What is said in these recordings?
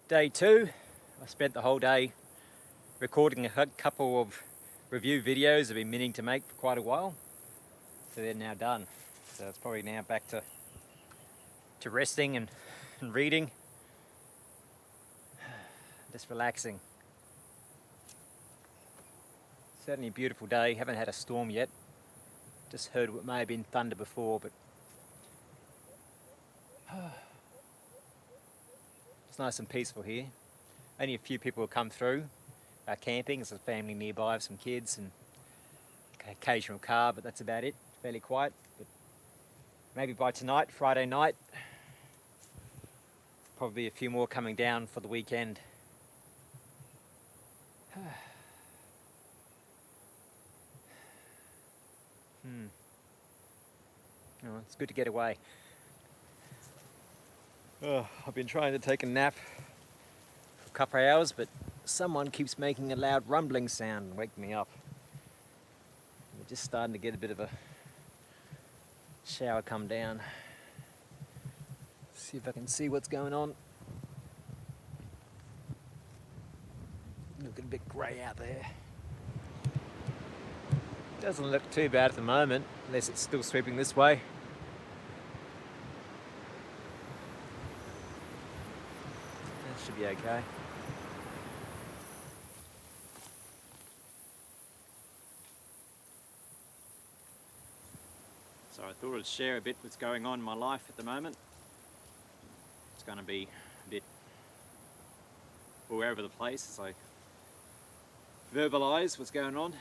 Day 2, I spent the whole day recording a couple of review videos I've been meaning to make for quite a while. So they're now done. So it's probably now back to resting and reading. Just relaxing. Certainly a beautiful day. Haven't had a storm yet. Just heard what may have been thunder before, but it's nice and peaceful here. Only a few people have come through camping. There's a family nearby with some kids and occasional car, but that's about it. Fairly quiet. But maybe by tonight, Friday night, probably a few more coming down for the weekend. Oh, it's good to get away. I've been trying to take a nap for a couple of hours, but someone keeps making a loud rumbling sound and waking me up. We're just starting to get a bit of a shower come down. See if I can see what's going on. Looking a bit grey out there. Doesn't look too bad at the moment, unless it's still sweeping this way. That should be okay. So I thought I'd share a bit what's going on in my life at the moment. It's going to be a bit all over the place as I verbalise what's going on.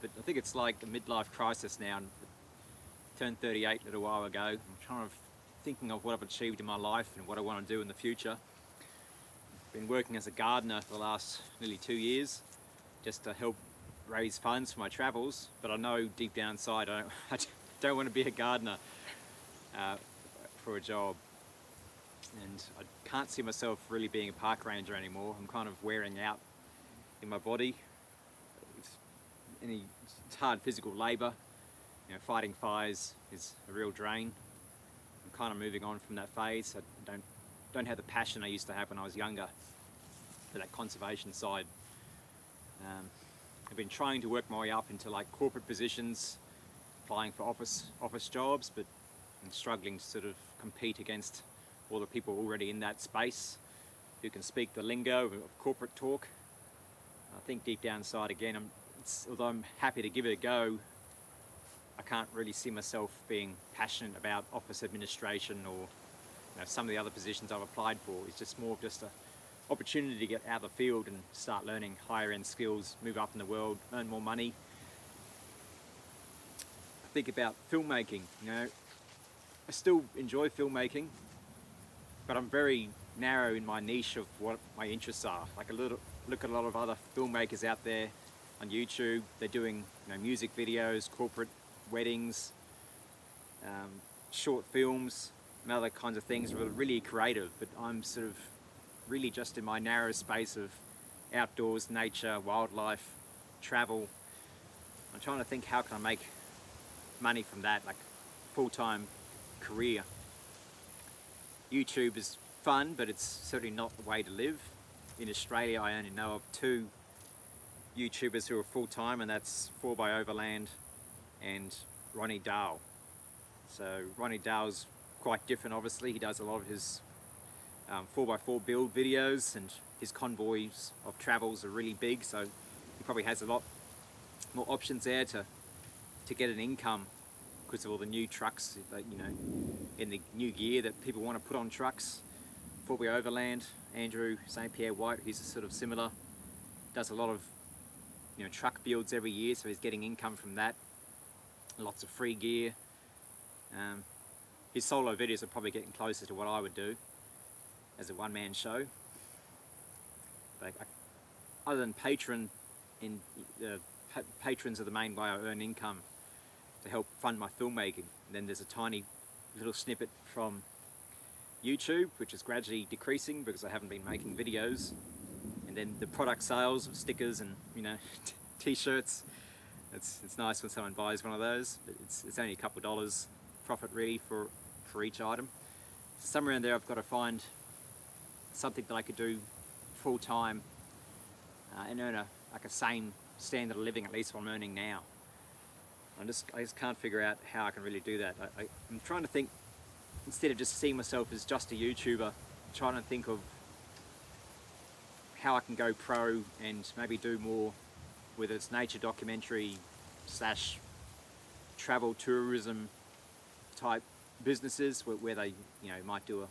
But I think it's like a midlife crisis now. I turned 38 a little while ago. I'm kind of thinking of what I've achieved in my life and what I want to do in the future. I've been working as a gardener for the last nearly 2 years just to help raise funds for my travels, but I know deep down inside I don't want to be a gardener for a job, and I can't see myself really being a park ranger anymore. I'm kind of wearing out in my body. It's hard physical labour, fighting fires is a real drain. I'm kind of moving on from that phase. I don't have the passion I used to have when I was younger for that conservation side. I've been trying to work my way up into like corporate positions, applying for office jobs, but I'm struggling to sort of compete against all the people already in that space who can speak the lingo of corporate talk. I think deep down inside again, although I'm happy to give it a go, I can't really see myself being passionate about office administration or some of the other positions I've applied for. It's just more of just an opportunity to get out of the field and start learning higher end skills, move up in the world, earn more money. I think about filmmaking. I still enjoy filmmaking, but I'm very narrow in my niche of what my interests are. Like look at a lot of other filmmakers out there on YouTube. They're doing music videos, corporate weddings, short films, and other kinds of things. Really creative, but I'm sort of really just in my narrow space of outdoors, nature, wildlife, travel. I'm trying to think, how can I make money from that, like full-time career. YouTube is fun, but it's certainly not the way to live. In Australia, I only know of 2 YouTubers who are full-time, and that's 4by Overland and Ronnie Dahl. So Ronnie Dahl's quite different, obviously. He does a lot of his 4x4 build videos, and his convoys of travels are really big, so he probably has a lot more options there to get an income because of all the new trucks that, in the new gear that people want to put on trucks. 4by Overland, Andrew St. Pierre White, he's sort of similar, does a lot of truck builds every year, so he's getting income from that. Lots of free gear. His solo videos are probably getting closer to what I would do as a one-man show. But other than patrons are the main way I earn income to help fund my filmmaking. And then there's a tiny little snippet from YouTube, which is gradually decreasing because I haven't been making videos. And then the product sales of stickers and t-shirts. It's nice when someone buys one of those, but it's only a couple of dollars profit really for each item. So somewhere in there I've got to find something that I could do full time and earn a same standard of living, at least what I'm earning now. I just can't figure out how I can really do that. I'm trying to think, instead of just seeing myself as just a YouTuber, trying to think of how I can go pro and maybe do more, whether it's nature documentary slash travel tourism type businesses where they might do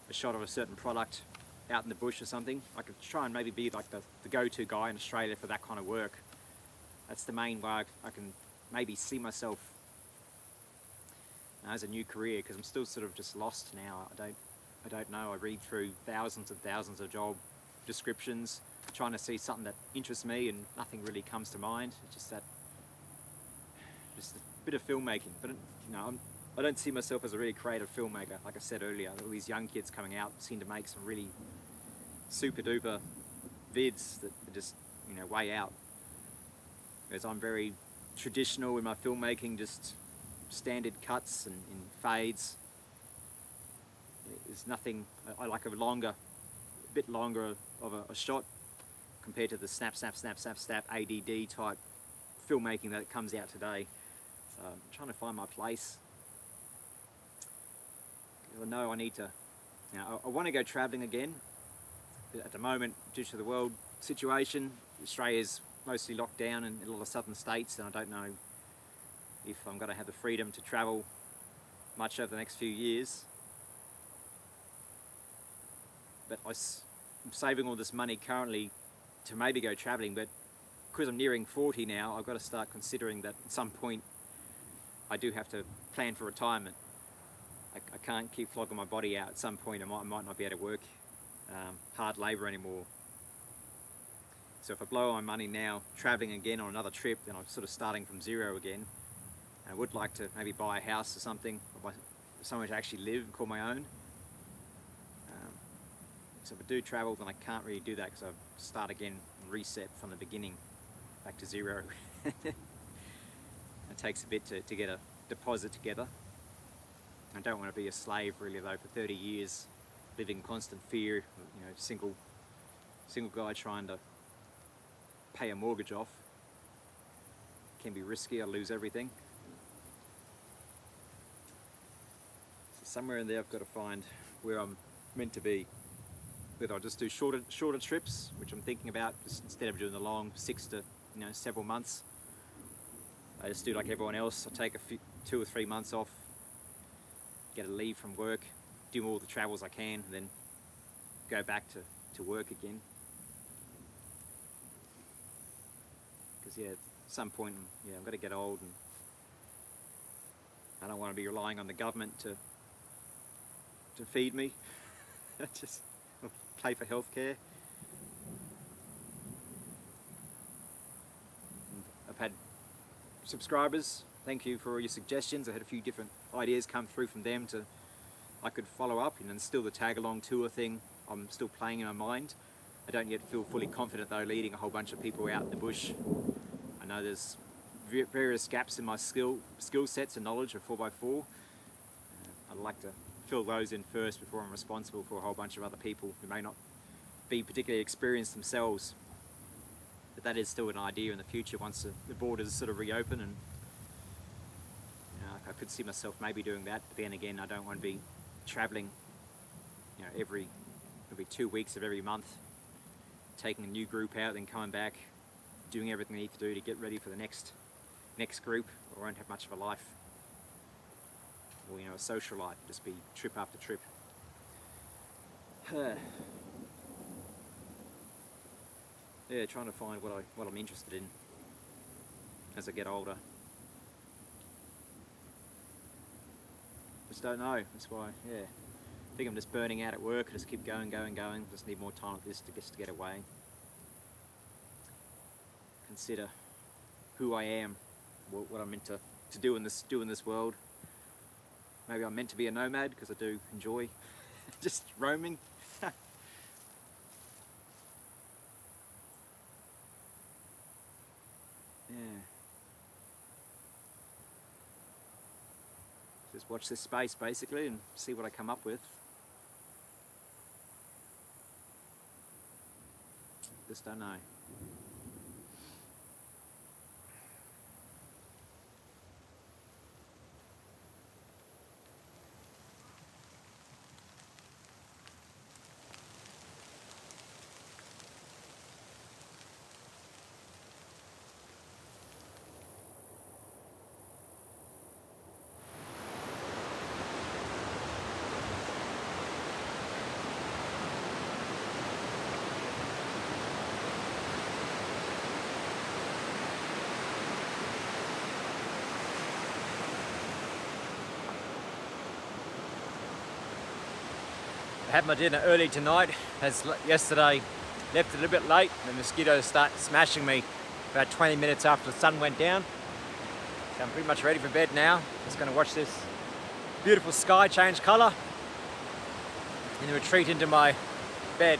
a shot of a certain product out in the bush or something. I could try and maybe be like the go-to guy in Australia for that kind of work. That's the main way I can maybe see myself as a new career, because I'm still sort of just lost now. I don't know. I read through thousands and thousands of job descriptions trying to see something that interests me, and nothing really comes to mind. It's just a bit of filmmaking, but I don't see myself as a really creative filmmaker. Like I said earlier, all these young kids coming out seem to make some really super duper vids that are just way out. Whereas I'm very traditional in my filmmaking, just standard cuts and fades. There's nothing. I like a bit longer of a shot compared to the snap, snap, snap, snap, snap ADD type filmmaking that comes out today. So I'm trying to find my place. I know I need to. I want to go travelling again. At the moment, due to the world situation, Australia's mostly locked down in a lot of southern states, and I don't know if I'm going to have the freedom to travel much over the next few years. But I'm saving all this money currently to maybe go travelling, but because I'm nearing 40 now, I've got to start considering that at some point I do have to plan for retirement. I can't keep flogging my body out. At some point I might not be able to work hard labour anymore. So if I blow my money now travelling again on another trip, then I'm sort of starting from zero again. And I would like to maybe buy a house or something, or somewhere to actually live and call my own. So if I do travel, then I can't really do that, because I start again and reset from the beginning, back to zero. It takes a bit to get a deposit together. I don't want to be a slave really though for 30 years, living in constant fear, single guy trying to pay a mortgage off. It can be risky, I'll lose everything. So somewhere in there I've got to find where I'm meant to be. Whether I just do shorter trips, which I'm thinking about, just instead of doing the long 6 to several months. I just do like everyone else. I take 2 or 3 months off, get a leave from work, do all the travels I can, and then go back to work again. Because at some point, I'm going to get old, and I don't want to be relying on the government to feed me. Just pay for healthcare. I've had subscribers, thank you for all your suggestions. I had a few different ideas come through from them I could follow up, and still the tag along tour thing I'm still playing in my mind. I don't yet feel fully confident though leading a whole bunch of people out in the bush. I know there's various gaps in my skill sets and knowledge of 4x4. I'd like to fill those in first before I'm responsible for a whole bunch of other people who may not be particularly experienced themselves. But that is still an idea in the future once the borders sort of reopen, and I could see myself maybe doing that. But then again, I don't want to be travelling every 2 weeks of every month, taking a new group out, then coming back, doing everything I need to do to get ready for the next group. I won't have much of a life, or a social life, just be trip after trip. Yeah, trying to find what I'm interested in as I get older. Just don't know. That's why, I think I'm just burning out at work. I just keep going. Just need more time like this to get away. Consider who I am, what I'm meant to do in this world. Maybe I'm meant to be a nomad because I do enjoy just roaming. Yeah. Just watch this space basically and see what I come up with. Just don't know. I had my dinner early tonight, as yesterday left it a little bit late. The mosquitoes started smashing me about 20 minutes after the sun went down. So I'm pretty much ready for bed now. Just going to watch this beautiful sky change colour and retreat into my bed.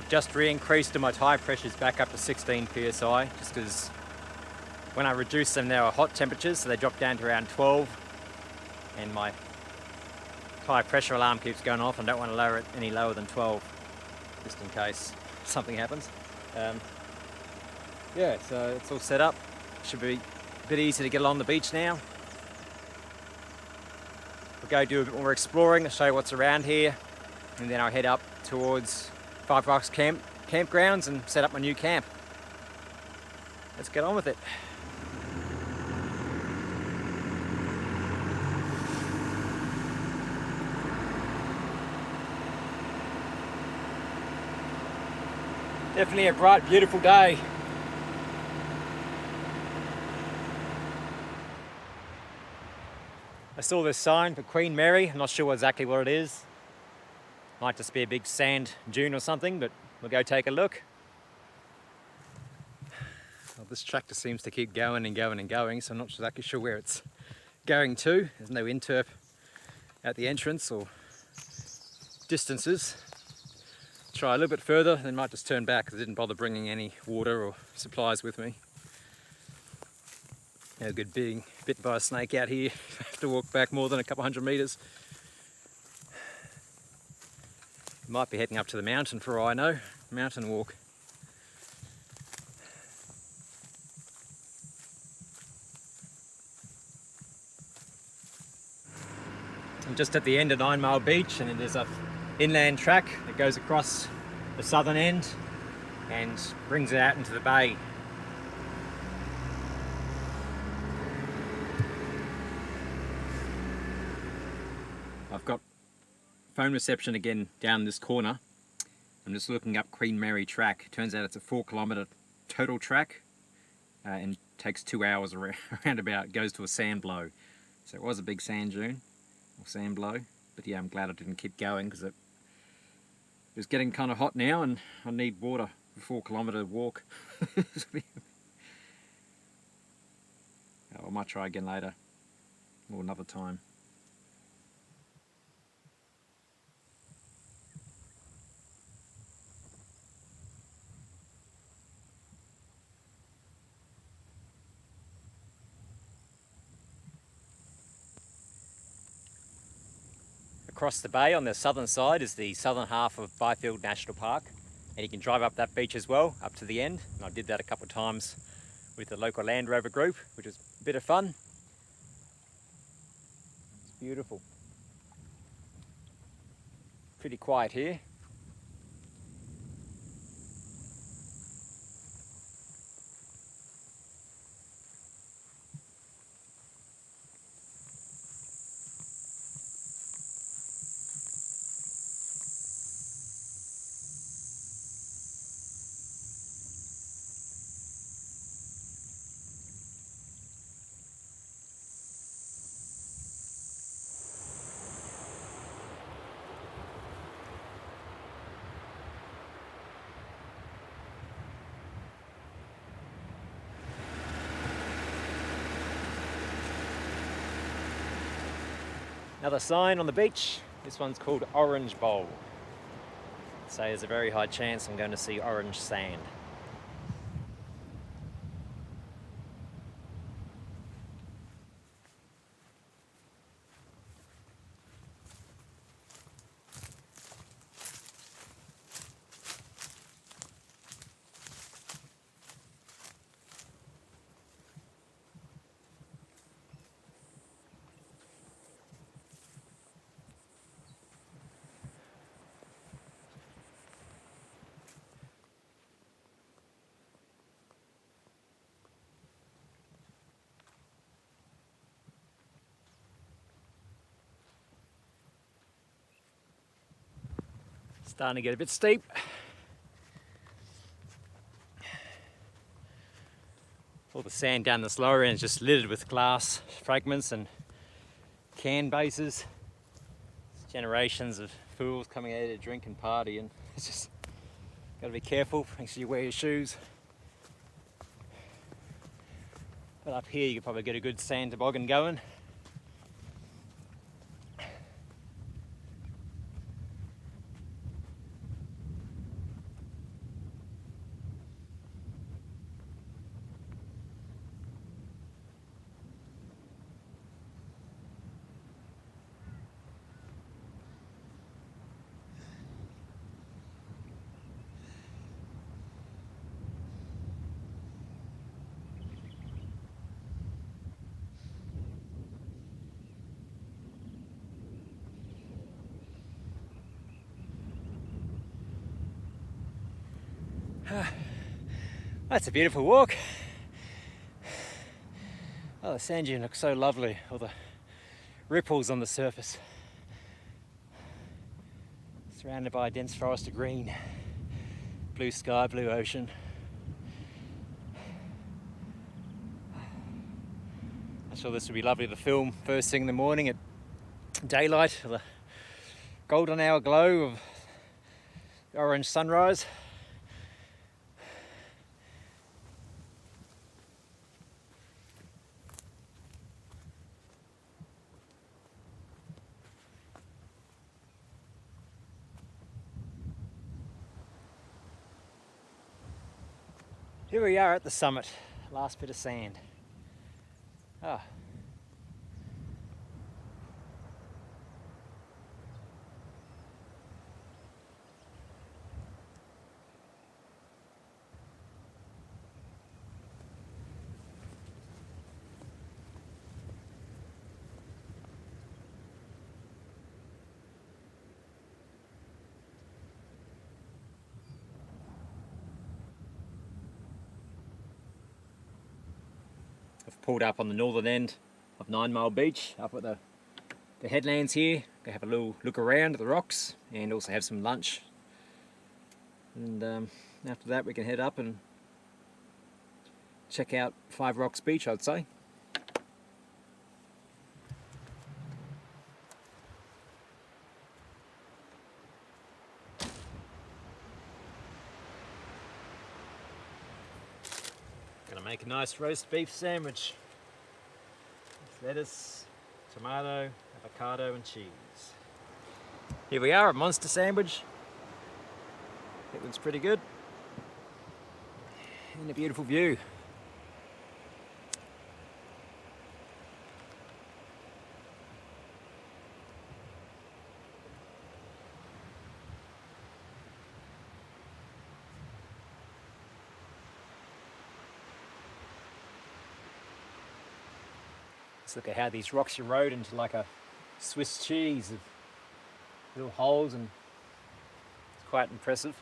Just re-increased my tyre pressures back up to 16 psi, just because when I reduced them they were hot temperatures, so they dropped down to around 12, and my tyre pressure alarm keeps going off. I don't want to lower it any lower than 12, just in case something happens. Yeah, so it's all set up. Should be a bit easy to get along the beach now. We'll go do a bit more exploring, I'll show you what's around here, and then I'll head up towards Byfield campgrounds and set up my new camp. Let's get on with it. Definitely a bright, beautiful day. I saw this sign for Queen Mary. I'm not sure exactly what it is. Might just be a big sand dune or something, but we'll go take a look. Well, this tractor seems to keep going and going and going, so I'm not exactly sure where it's going to. There's no interp at the entrance or distances. Try a little bit further, then might just turn back because I didn't bother bringing any water or supplies with me. No good being bitten by a snake out here. I have to walk back more than a couple hundred metres. Might be heading up to the mountain for all I know. Mountain walk. I'm just at the end of 9 Mile Beach, and then there's a inland track that goes across the southern end and brings it out into the bay. I've got phone reception again down this corner. I'm just looking up Queen Mary track. Turns out it's a 4 kilometre total track and takes 2 hours around about. Goes to a sand blow. So it was a big sand dune or sand blow. But yeah, I'm glad I didn't keep going because it was getting kind of hot now and I need water for a 4 kilometre walk. I might try again later or another time. Across the bay on the southern side is the southern half of Byfield National Park, and you can drive up that beach as well, up to the end. And I did that a couple of times with the local Land Rover group, which was a bit of fun. It's beautiful. Pretty quiet here. Another sign on the beach. This one's called Orange Bowl. So there's a very high chance I'm going to see orange sand. Starting to get a bit steep. All the sand down this lower end is just littered with glass fragments and can bases. It's generations of fools coming out here to drink and party, and it's just got to be careful, make sure you wear your shoes. But up here you could probably get a good sand toboggan going. That's a beautiful walk. Oh, the sand dune looks so lovely, all the ripples on the surface. Surrounded by a dense forest of green. Blue sky, blue ocean. I'm sure this would be lovely to film first thing in the morning at daylight, the golden hour glow of the orange sunrise. Here we are at the summit, last bit of sand. Ah. I've pulled up on the northern end of 9 Mile Beach, up at the headlands here. Go have a little look around at the rocks and also have some lunch. And after that we can head up and check out Five Rocks Beach, I'd say. Gonna make a nice roast beef sandwich with lettuce, tomato, avocado and cheese. Here we are, a monster sandwich. It looks pretty good. And a beautiful view. Let's look at how these rocks erode into like a Swiss cheese of little holes, and it's quite impressive.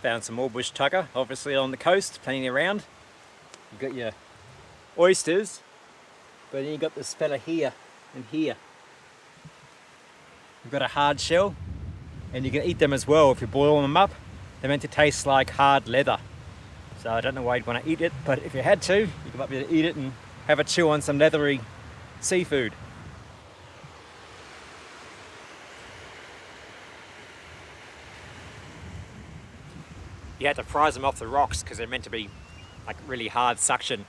Found some more bush tucker, obviously on the coast, plenty around. You've got your oysters, but then you've got this fella here and here. We've got a hard shell, and you can eat them as well if you boil them up. They're meant to taste like hard leather. So I don't know why you'd want to eat it, but if you had to, you might be able to eat it and have a chew on some leathery seafood. You have to prise them off the rocks because they're meant to be like really hard suction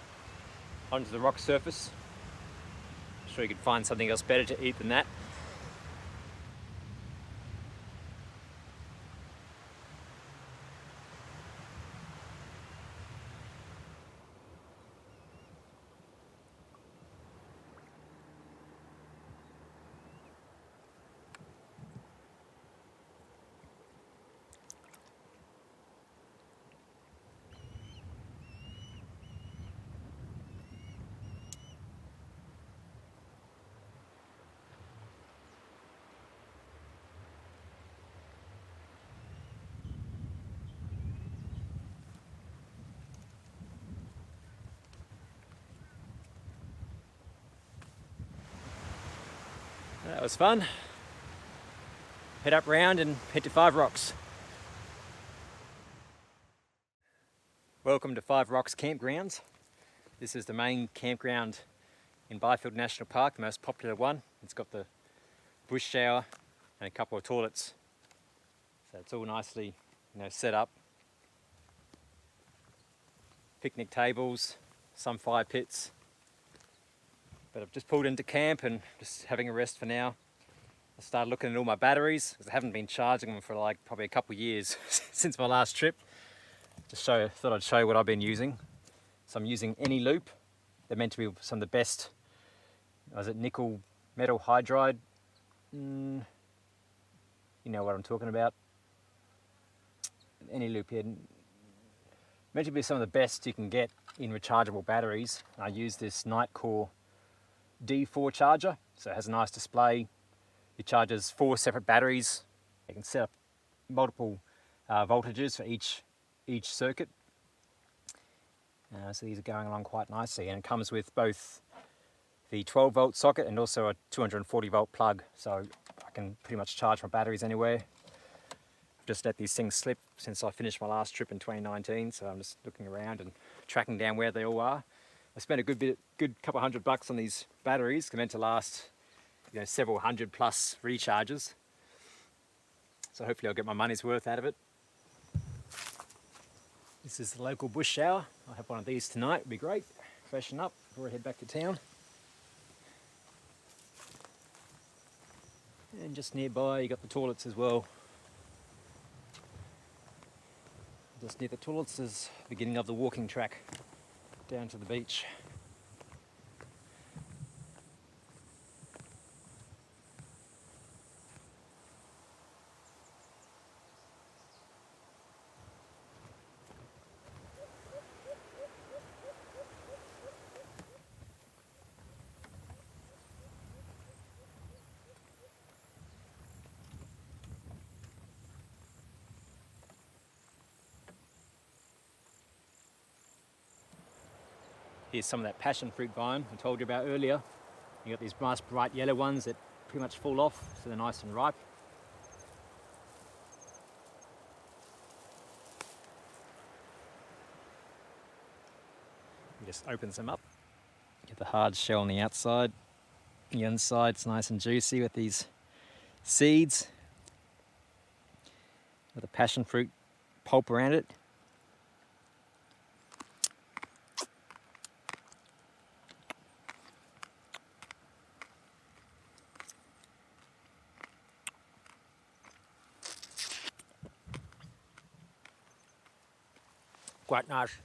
onto the rock surface. I'm sure you could find something else better to eat than that. That was fun. Head up round and head to Five Rocks. Welcome to Five Rocks Campgrounds. This is the main campground in Byfield National Park, the most popular one. It's got the bush shower and a couple of toilets. So it's all nicely, set up. Picnic tables, some fire pits. But I've just pulled into camp and just having a rest for now. I started looking at all my batteries because I haven't been charging them for like probably a couple of years since my last trip. Thought I'd show you what I've been using. So I'm using any loop. They're meant to be some of the best. Is it nickel metal hydride? You know what I'm talking about. Any loop here. Meant to be some of the best you can get in rechargeable batteries. I use this Nightcore D4 charger, so it has a nice display. It charges 4 separate batteries. You can set up multiple voltages for each circuit. So these are going along quite nicely, and it comes with both the 12 volt socket and also a 240 volt plug, so I can pretty much charge my batteries anywhere. I've just let these things slip since I finished my last trip in 2019, so I'm just looking around and tracking down where they all are. I spent a good couple $100 on these batteries. They're meant to last, several hundred plus recharges. So hopefully I'll get my money's worth out of it. This is the local bush shower. I'll have one of these tonight. It'd be great. Freshen up before I head back to town. And just nearby, you got the toilets as well. Just near the toilets is the beginning of the walking track down to the beach. Here's some of that passion fruit vine I told you about earlier. You got these nice bright yellow ones that pretty much fall off, so they're nice and ripe. It just opens them up. Get the hard shell on the outside. The inside's nice and juicy with these seeds with the passion fruit pulp around it. Quite nice.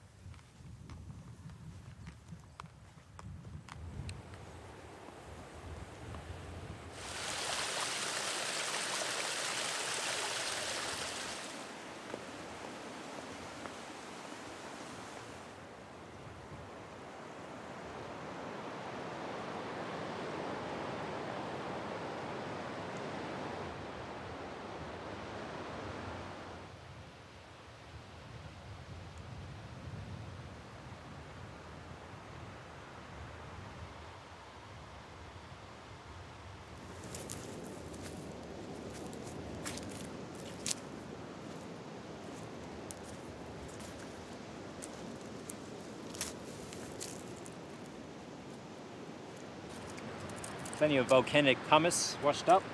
Plenty of volcanic pumice washed up.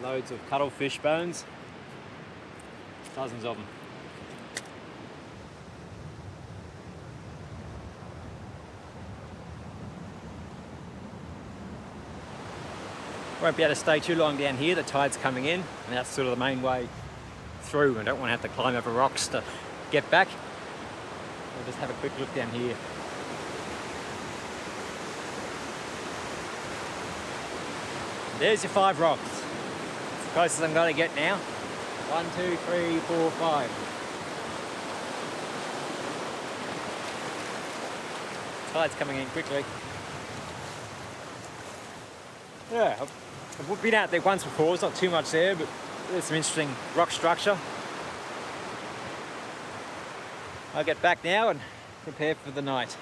Loads of cuttlefish bones. Dozens of them. Won't be able to stay too long down here. The tide's coming in, and that's sort of the main way through. I don't want to have to climb over rocks to get back. We'll just have a quick look down here. There's your 5 rocks. It's the closest I'm going to get now. 1, 2, 3, 4, 5. Tide's coming in quickly. Yeah, I've been out there once before. There's not too much there, but there's some interesting rock structure. I'll get back now and prepare for the night.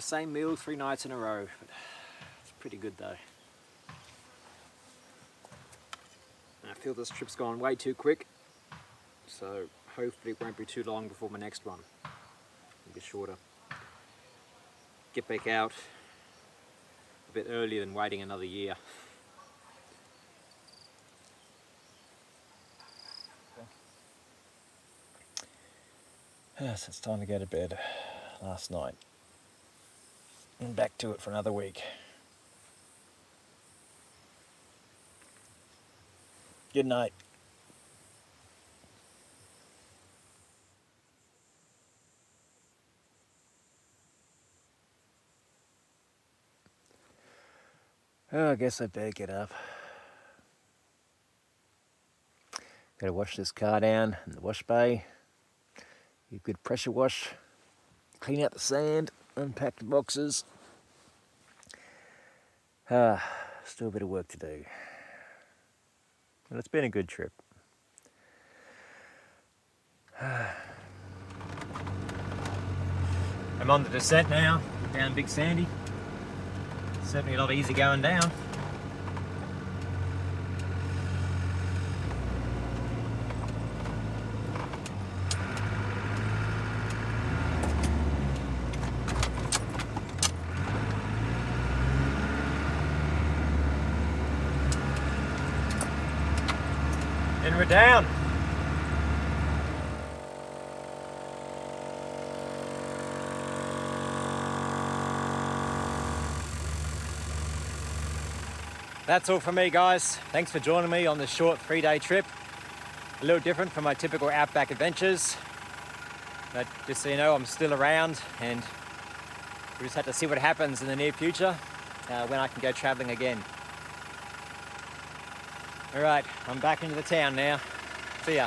Same meal 3 nights in a row, but it's pretty good though. I feel this trip's gone way too quick, so hopefully it won't be too long before my next one. It'll be shorter. Get back out a bit earlier than waiting another year. Yes, it's time to go to bed. Last night. And back to it for another week. Good night. Oh, I guess I'd better get up. Gotta wash this car down in the wash bay. Give a good pressure wash. Clean out the sand. Unpack the boxes. Still a bit of work to do. But it's been a good trip. I'm on the descent now, down Big Sandy. Certainly a lot easier going down. And we're down. That's all from me, guys. Thanks for joining me on this short 3-day trip. A little different from my typical outback adventures. But just so you know, I'm still around, and we just have to see what happens in the near future when I can go traveling again. All right, I'm back into the town now. See ya.